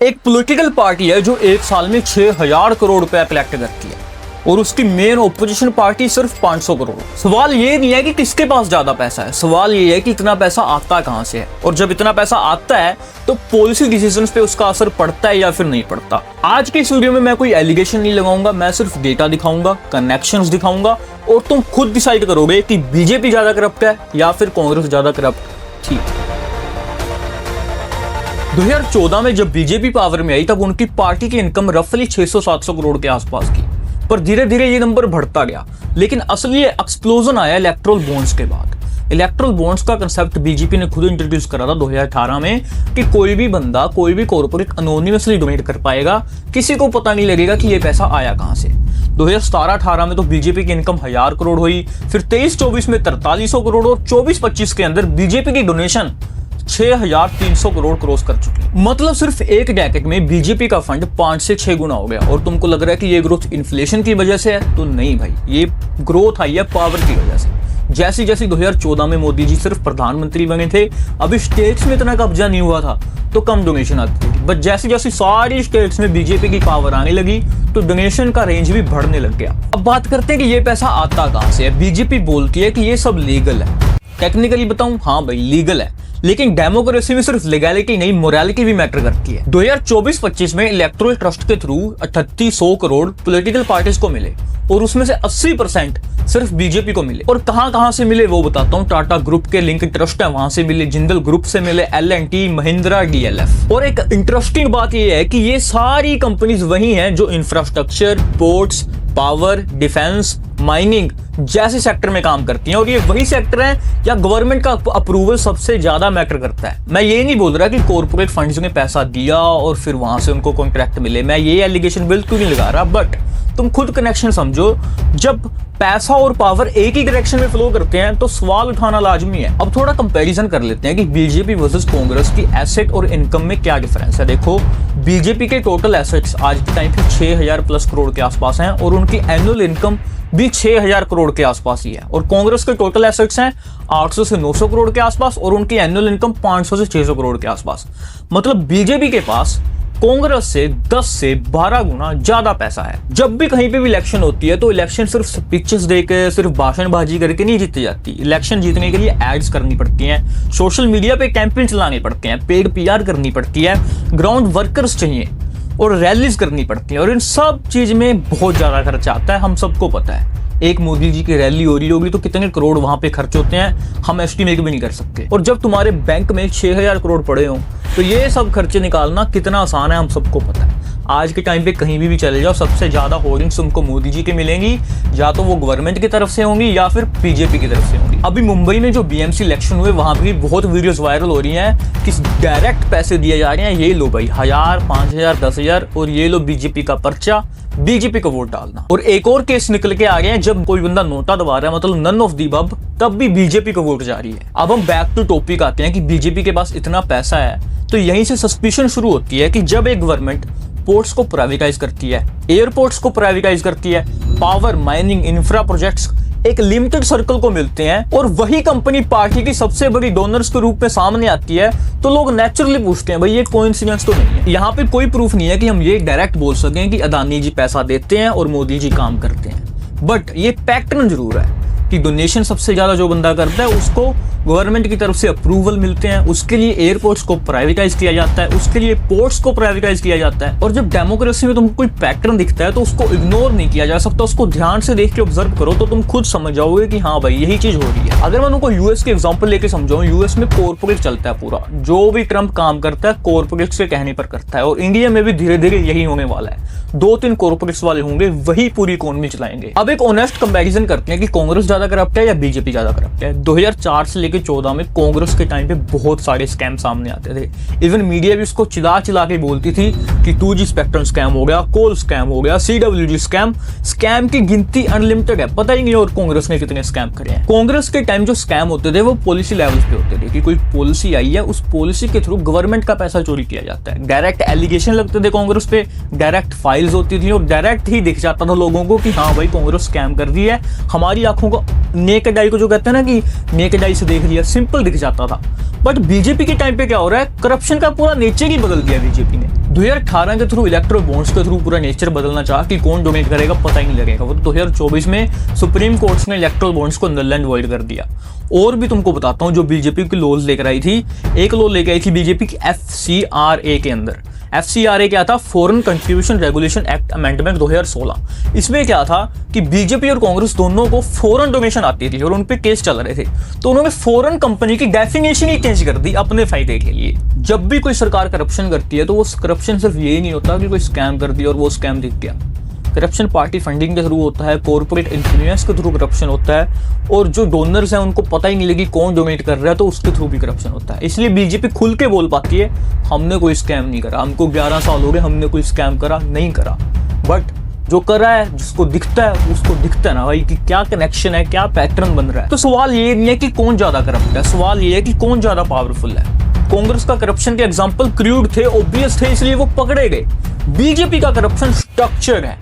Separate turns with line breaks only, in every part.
एक political party है जो एक साल में 6000 करोड़ रुपया कलेक्ट करती है और उसकी मेन ओपोजिशन पार्टी सिर्फ 500 करोड़। सवाल ये नहीं है कि किसके पास ज्यादा पैसा है, सवाल ये है कि इतना पैसा आता कहां से है, और जब इतना पैसा आता है तो पॉलिसी डिसीजंस पे उसका असर पड़ता है या फिर नहीं पड़ता। आज के इस वीडियो में मैं कोई एलिगेशन नहीं लगाऊंगा, मैं सिर्फ डेटा दिखाऊंगा, कनेक्शंस दिखाऊंगा और तुम खुद डिसाइड करोगे कि बीजेपी ज्यादा करप्ट है या फिर कांग्रेस ज्यादा करप्ट थी। 2014 में जब बीजेपी पावर में आई तब उनकी पार्टी की इनकम रफली 600-700 करोड़ के आसपास की, पर धीरे धीरे ये नंबर बढ़ता गया। लेकिन असली एक्सप्लोजन आया इलेक्ट्रल बॉन्ड्स के बाद। इलेक्ट्रल बॉन्ड्स का कंसेप्ट बीजेपी ने खुद इंट्रोड्यूस करा था 2018 में कि कोई भी बंदा, कोई भी कॉर्पोरेट अनोनिमसली डोनेट कर पाएगा, किसी को पता नहीं लगेगा कि ये पैसा आया कहां से। 2017-18 में तो बीजेपी की इनकम 1000 करोड़ हुई, फिर 23-24 में 4300 करोड़ और 24-25 के अंदर बीजेपी की डोनेशन 6300 करोड़ क्रॉस कर चुकी। मतलब सिर्फ एक डेकेड में बीजेपी का फंड 5 से 6 गुना हो गया। और तुमको लग रहा है कि ये ग्रोथ इन्फ्लेशन की वजह से है, तो नहीं भाई, ये ग्रोथ आई है पावर की वजह से। जैसे जैसे 2014 में मोदी जी सिर्फ प्रधानमंत्री बने थे, अभी स्टेट्स में इतना कब्जा नहीं हुआ था तो कम डोनेशन आती थी, बट जैसे जैसे सारी स्टेट्स में बीजेपी की पावर आने लगी तो डोनेशन का रेंज भी बढ़ने लग गया। अब बात करते हैं कि ये पैसा आता कहां से है। बीजेपी बोलती है कि ये सब लीगल है। टेक्निकली बताऊं, हाँ भाई लीगल है, लेकिन डेमोक्रेसी में सिर्फ लीगैलिटी नहीं, मोरालिटी भी मैटर करती है। 2024-25 में इलेक्टोरल ट्रस्ट के थ्रू 3800 करोड़ पॉलिटिकल पार्टीज को मिले और उसमें से 80% सिर्फ बीजेपी को मिले। और कहां से मिले वो बताता हूं। टाटा ग्रुप के लिंक ट्रस्ट है, वहां से मिले, जिंदल ग्रुप से मिले, L&T, महिंद्रा, DLF। और एक इंटरेस्टिंग बात ये है कि ये सारी कंपनीज वही हैं जो infrastructure, ports, power, defence, mining जैसे सेक्टर में काम करती हैं। और ये वही सेक्टर है या गवर्नमेंट का अप्रूवल सबसे ज्यादा मैटर करता है। मैं ये नहीं बोल रहा कि कॉर्पोरेट फंड्स ने पैसा दिया और फिर वहां से उनको कॉन्ट्रैक्ट मिले, मैं ये एलिगेशन बिल्कुल नहीं लगा रहा, बट तुम खुद कनेक्शन समझो। जब पैसा और पावर एक ही डायरेक्शन में फ्लो करते हैं तो सवाल उठाना लाजमी है। अब थोड़ा कंपैरिजन कर लेते हैं कि बीजेपी वर्सेस कांग्रेस की एसेट और इनकम में क्या डिफरेंस है। देखो, बीजेपी के टोटल एसेट्स आज के टाइम पे 6000 प्लस करोड़ के आसपास हैं और उनकी एनुअल इनकम भी 6000 करोड़ के आसपास ही है। और कांग्रेस के टोटल एसेट्स हैं 800 से 900 करोड़ के आसपास और उनकी एनुअल इनकम 500 से 600 करोड़ के आसपास। मतलब बीजेपी के पास कांग्रेस से 10 से 12 गुना ज्यादा पैसा है। जब भी कहीं पे भी इलेक्शन होती है तो इलेक्शन सिर्फ स्पीचेस देकर, सिर्फ भाषणबाजी करके नहीं जीती जाती। इलेक्शन जीतने के लिए एड्स करनी पड़ती हैं, सोशल मीडिया पे कैंपेन चलाने पड़ते हैं, पेड PR करनी पड़ती है, ग्राउंड वर्कर्स चाहिए और रैलीज करनी पड़ती है। और इन सब चीज में बहुत ज्यादा खर्चा आता है, हम सबको पता है। एक मोदी जी की रैली हो रही होगी तो कितने करोड़ वहां पे खर्च होते हैं, हम एस्टिमेट भी नहीं कर सकते। और जब तुम्हारे बैंक में 6000 करोड़ पड़े हों तो ये सब खर्चे निकालना कितना आसान है, हम सबको पता है। आज के टाइम पे कहीं भी चले जाओ, सबसे ज्यादा होर्डिंग्स तुमको मोदी जी की मिलेंगी, या तो वो गवर्नमेंट की तरफ से होंगी या फिर बीजेपी की तरफ से होंगी। अभी मुंबई में जो BMC इलेक्शन हुए वहां भी बहुत वीडियोस वायरल हो रही हैं कि डायरेक्ट पैसे दिए जा रहे हैं, ये लो भाई 1000, 5000, 10000 और ये लो बीजेपी का पर्चा, बीजेपी को वोट डालना। और एक और केस निकल के आ गए हैं, जब कोई बंदा नोटा दबा रहा है, मतलब नन ऑफ दी अबव, तब भी बीजेपी को वोट जा रही है। अब हम बैक टू टॉपिक आते हैं कि बीजेपी के पास इतना पैसा है तो यहीं से सस्पिशन शुरू होती है कि जब एक गवर्नमेंट पोर्ट्स को प्राइवेटाइज करती है, एयरपोर्ट्स को प्राइवेटाइज करती है, पावर, माइनिंग, इंफ्रा प्रोजेक्ट्स एक लिमिटेड सर्कल को मिलते हैं और वही कंपनी पार्टी की सबसे बड़ी डोनर्स के रूप में सामने आती है, तो लोग नेचुरली पूछते हैं भाई ये कोइंसिडेंस तो नहीं है। यहाँ पे कोई प्रूफ नहीं है कि हम ये डायरेक्ट बोल सकें कि अदानी जी पैसा देते हैं और मोदी जी काम करते हैं, बट ये पैटर्न जरूर है कि डोनेशन सबसे ज्यादा जो बंदा करता है उसको गवर्नमेंट की तरफ से अप्रूवल मिलते हैं, उसके लिए एयरपोर्ट्स को प्राइवेटाइज किया जाता है, उसके लिए पोर्ट्स को प्राइवेटाइज किया जाता है। और जब डेमोक्रेसी में तुमको कोई पैटर्न दिखता है तो उसको इग्नोर नहीं किया जा सकता, उसको ध्यान से देख के ऑब्जर्व करो तो तुम खुद समझ जाओगे कि हाँ भाई यही चीज हो रही है। अगर मैं तुमको यूएस के एग्जांपल लेके समझाऊं, यूएस में कॉर्पोरेट चलता है पूरा, जो भी ट्रम्प काम करता है कॉर्पोरेट्स के कहने पर करता है। और इंडिया में भी धीरे धीरे यही होने वाला है, 2-3 कॉर्पोरेट्स वाले होंगे, वही पूरी इकोनॉमी चलाएंगे। अब एक ऑनेस्ट कंपैरिजन करते हैं कि कांग्रेस ज्यादा करप्ट है या बीजेपी ज्यादा करप्ट है। 2004 से लेकर 14 में कांग्रेस के टाइम पे बहुत सारे स्कैम सामने आते थे। इवन मीडिया भी उसको चिल्ला चिल्ला के बोलती थी कि 2G स्पेक्ट्रम स्कैम हो गया, कोल स्कैम हो गया, CWG स्कैम। स्कैम की गिनती अनलिमिटेड है, पता ही नहीं और कांग्रेस ने कितने स्कैम करे हैं। कांग्रेस के टाइम जो स्कैम होते थे वो पॉलिसी लेवल पे होते थे कि कोई पॉलिसी आई है, उस पॉलिसी के थ्रू गवर्नमेंट का पैसा चोरी किया जाता है। डायरेक्ट एलिगेशन लगते थे कांग्रेस पे, डायरेक्ट फाइल्स होती थी और डायरेक्ट ही दिख जाता था लोगों को कि हाँ भाई कांग्रेस स्कैम कर रही है। हमारी आंखों को नेकेड आई को जो कहते हैं ना कि नेकेड आई से देख लिया, सिंपल दिख जाता था। बट बीजेपी के टाइम पे क्या हो रहा है, करप्शन का पूरा नेचर ही बदल दिया बीजेपी ने। 2018 के थ्रू इलेक्ट्रल बॉन्ड्स के थ्रू पूरा नेचर बदलना चाहा कि कौन डोनेट करेगा पता ही नहीं लगेगा। वो 2024 में सुप्रीम कोर्ट ने इलेक्ट्रल बॉन्ड्स को नल एंड वॉइड कर दिया। और भी तुमको बताता हूं जो बीजेपी की लॉज लेकर आई थी। एक लॉ लेकर आई थी बीजेपी की FCRA के अंदर। FCRA क्या था, foreign contribution regulation act amendment 2016। इसमें क्या था कि बीजेपी और कांग्रेस दोनों को फॉरेन डोनेशन आती थी और उन पे केस चल रहे थे, तो उन्होंने फॉरेन कंपनी की डेफिनेशन ही चेंज कर दी अपने फायदे के लिए। जब भी कोई सरकार करप्शन करती है तो वो करप्शन सिर्फ ये नहीं होता कि कोई स्कैम कर दिया और वो स्कैम दिख गया। करप्शन पार्टी फंडिंग के थ्रू होता है, कॉर्पोरेट इन्फ्लुएंस के थ्रू करप्शन होता है, और जो डोनर्स हैं उनको पता ही नहीं लगी कौन डोनेट कर रहा है तो उसके थ्रू भी करप्शन होता है। इसलिए बीजेपी खुल के बोल पाती है हमने कोई स्कैम नहीं करा, हमको 11 साल हो गए, हमने कोई स्कैम करा नहीं करा। बट जो कर रहा है, जिसको दिखता है उसको दिखता है ना भाई कि क्या कनेक्शन है, क्या पैटर्न बन रहा है। तो सवाल ये नहीं है कि कौन ज्यादा करप्ट है, सवाल ये है कि कौन ज्यादा पावरफुल है। कांग्रेस का करप्शन के एग्जाम्पल क्रूड थे, ऑब्वियस थे, इसलिए वो पकड़े गए। बीजेपी का करप्शन स्ट्रक्चर्ड है,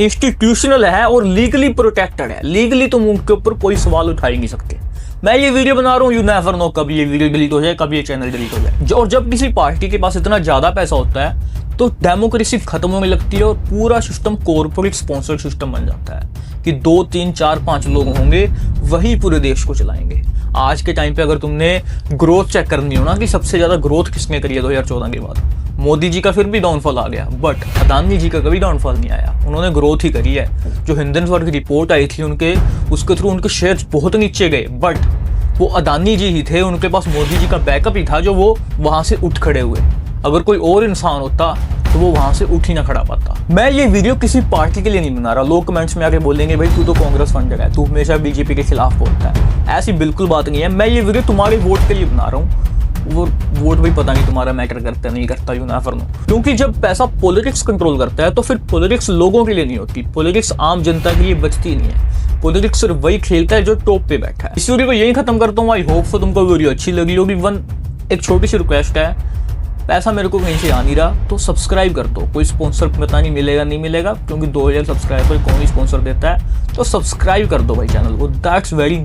इंस्टीट्यूशनल है और लीगली प्रोटेक्टेड है। लीगली तुम उनके ऊपर कोई सवाल उठा ही नहीं सकते। मैं ये वीडियो बना रहा हूँ, यू नेवर नो कभी ये वीडियो डिलीट हो जाए, कभी ये चैनल डिलीट हो जाए। और जब किसी पार्टी के पास इतना ज्यादा पैसा होता है तो डेमोक्रेसी खत्म होने लगती है और पूरा सिस्टम कॉर्पोरेट स्पॉन्सर्ड सिस्टम बन जाता है कि 2, 3, 4, 5 लोग होंगे वही पूरे देश को चलाएंगे। आज के टाइम पे अगर तुमने ग्रोथ चेक करनी हो ना कि सबसे ज्यादा ग्रोथ किसने करी है 2014 के बाद, मोदी जी का फिर भी डाउनफॉल आ गया, बट अदानी जी का कभी डाउनफॉल नहीं आया, उन्होंने ग्रोथ ही करी है। जो हिंदुस्तान की रिपोर्ट आई थी उनके, उसके थ्रू उनके शेयर्स बहुत नीचे गए, बट वो अदानी जी ही थे, उनके पास मोदी जी का बैकअप ही था जो वो वहां से उठ खड़े हुए। अगर कोई और इंसान होता तो वो वहां से उठ ही ना खड़ा पाता। मैं ये वीडियो किसी पार्टी के लिए नहीं बना रहा। लोग कमेंट्स में आके बोलेंगे भाई तू तो कांग्रेस फंडर है, तू हमेशा बीजेपी के खिलाफ बोलता है। ऐसी बिल्कुल बात नहीं है। मैं ये वीडियो तुम्हारे वोट के लिए बना रहा हूँ। वो वोट भी पता नहीं तुम्हारा मैटर करता नहीं करता, यू नेवर नो। क्योंकि जब पैसा पॉलिटिक्स कंट्रोल करता है तो फिर पॉलिटिक्स लोगों के लिए नहीं होती, पॉलिटिक्स आम जनता के लिए बचती नहीं है। पॉलिटिक्स सिर्फ वही खेलता है जो टॉप पे बैठा है। इस वीडियो को यही खत्म करता हूँ। आई होप सो तुमको वीडियो अच्छी लगी होगी। एक छोटी सी रिक्वेस्ट है, पैसा मेरे को कहीं से आ नहीं रहा तो सब्सक्राइब कर दो। कोई स्पॉन्सर पता नहीं मिलेगा नहीं मिलेगा, क्योंकि 2000 सब्सक्राइबर कौन ही स्पॉन्सर देता है, तो सब्सक्राइब कर दो भाई चैनल को। That's very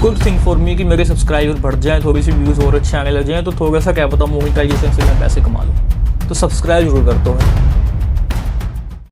good thing for me कि मेरे सब्सक्राइबर बढ़ जाएं, थोड़ी सी व्यूज़ और अच्छे आने लग जाएं, तो थोड़ा सा क्या पता मोनेटाइजेशन से मैं पैसे कमा लूँ। तो सब्सक्राइब जरूर कर दो भाई।